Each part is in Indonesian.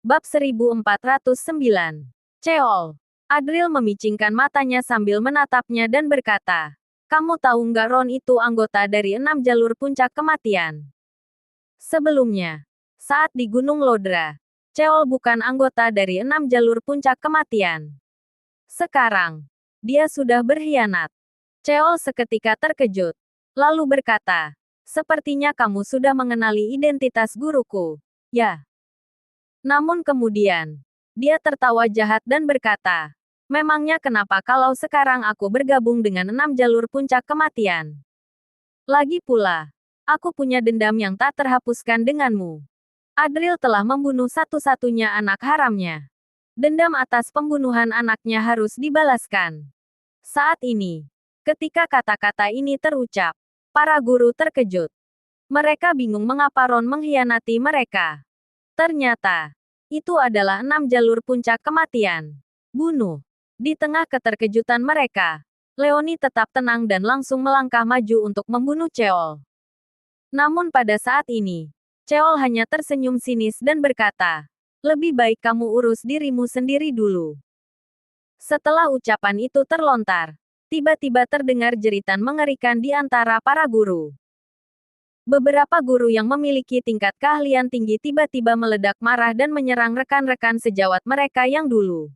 Bab 1409. Cheol. Adril memicingkan matanya sambil menatapnya dan berkata, "Kamu tahu nggak Ron itu anggota dari 6 jalur puncak kematian? Sebelumnya, saat di Gunung Lodra, Cheol bukan anggota dari 6 jalur puncak kematian. Sekarang, dia sudah berkhianat." Cheol seketika terkejut, lalu berkata, "Sepertinya kamu sudah mengenali identitas guruku, ya?" Namun kemudian, dia tertawa jahat dan berkata, "Memangnya kenapa kalau sekarang aku bergabung dengan 6 jalur puncak kematian? Lagi pula, aku punya dendam yang tak terhapuskan denganmu. Adril telah membunuh satu-satunya anak haramnya. Dendam atas pembunuhan anaknya harus dibalaskan." Saat ini, ketika kata-kata ini terucap, para guru terkejut. Mereka bingung mengapa Ron mengkhianati mereka. Ternyata, itu adalah 6 jalur puncak kematian. Bunuh. Di tengah keterkejutan mereka, Leoni tetap tenang dan langsung melangkah maju untuk membunuh Cheol. Namun pada saat ini, Cheol hanya tersenyum sinis dan berkata, "Lebih baik kamu urus dirimu sendiri dulu." Setelah ucapan itu terlontar, tiba-tiba terdengar jeritan mengerikan di antara para guru. Beberapa guru yang memiliki tingkat keahlian tinggi tiba-tiba meledak marah dan menyerang rekan-rekan sejawat mereka yang dulu.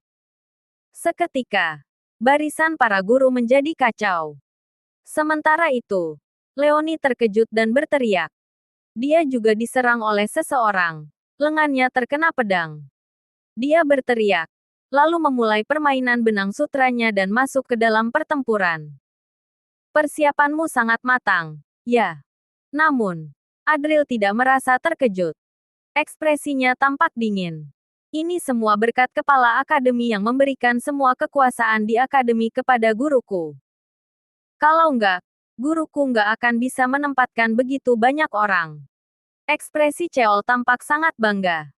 Seketika, barisan para guru menjadi kacau. Sementara itu, Leoni terkejut dan berteriak. Dia juga diserang oleh seseorang. Lengannya terkena pedang. Dia berteriak, lalu memulai permainan benang sutranya dan masuk ke dalam pertempuran. "Persiapanmu sangat matang, ya." Namun, Adril tidak merasa terkejut. Ekspresinya tampak dingin. "Ini semua berkat kepala akademi yang memberikan semua kekuasaan di akademi kepada guruku. Kalau enggak, guruku enggak akan bisa menempatkan begitu banyak orang." Ekspresi Cheol tampak sangat bangga.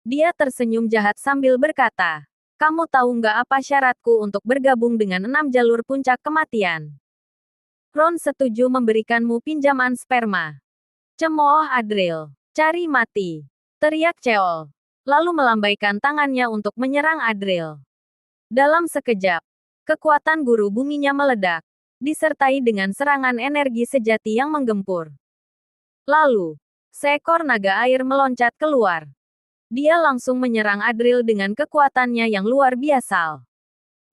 Dia tersenyum jahat sambil berkata, "Kamu tahu enggak apa syaratku untuk bergabung dengan 6 jalur puncak kematian? Ron setuju memberikanmu pinjaman sperma." Cemooh Adril. "Cari mati!" teriak Cheol, lalu melambaikan tangannya untuk menyerang Adril. Dalam sekejap, kekuatan guru buminya meledak, disertai dengan serangan energi sejati yang menggempur. Lalu, seekor naga air meloncat keluar. Dia langsung menyerang Adril dengan kekuatannya yang luar biasa.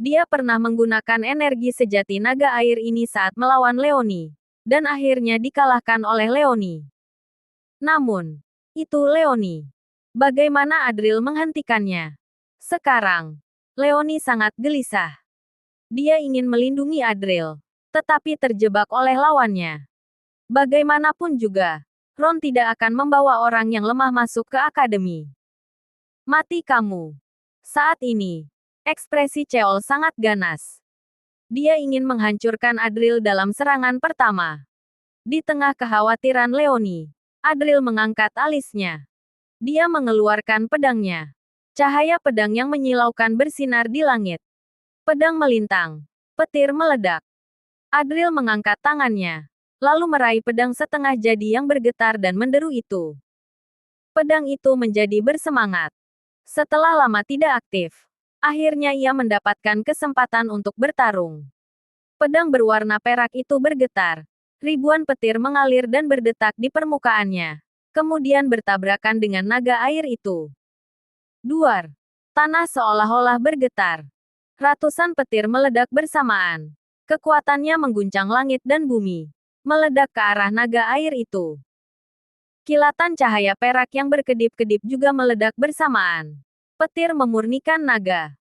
Dia pernah menggunakan energi sejati naga air ini saat melawan Leoni, dan akhirnya dikalahkan oleh Leoni. Namun, itu Leoni. Bagaimana Adril menghentikannya? Sekarang, Leoni sangat gelisah. Dia ingin melindungi Adril, tetapi terjebak oleh lawannya. Bagaimanapun juga, Ron tidak akan membawa orang yang lemah masuk ke akademi. "Mati kamu." Saat ini, ekspresi Cheol sangat ganas. Dia ingin menghancurkan Adril dalam serangan pertama. Di tengah kekhawatiran Leoni, Adril mengangkat alisnya. Dia mengeluarkan pedangnya. Cahaya pedang yang menyilaukan bersinar di langit. Pedang melintang. Petir meledak. Adril mengangkat tangannya, lalu meraih pedang setengah jadi yang bergetar dan menderu itu. Pedang itu menjadi bersemangat. Setelah lama tidak aktif, akhirnya ia mendapatkan kesempatan untuk bertarung. Pedang berwarna perak itu bergetar. Ribuan petir mengalir dan berdetak di permukaannya. Kemudian bertabrakan dengan naga air itu. Duar. Tanah seolah-olah bergetar. Ratusan petir meledak bersamaan. Kekuatannya mengguncang langit dan bumi. Meledak ke arah naga air itu. Kilatan cahaya perak yang berkedip-kedip juga meledak bersamaan. Petir memurnikan naga.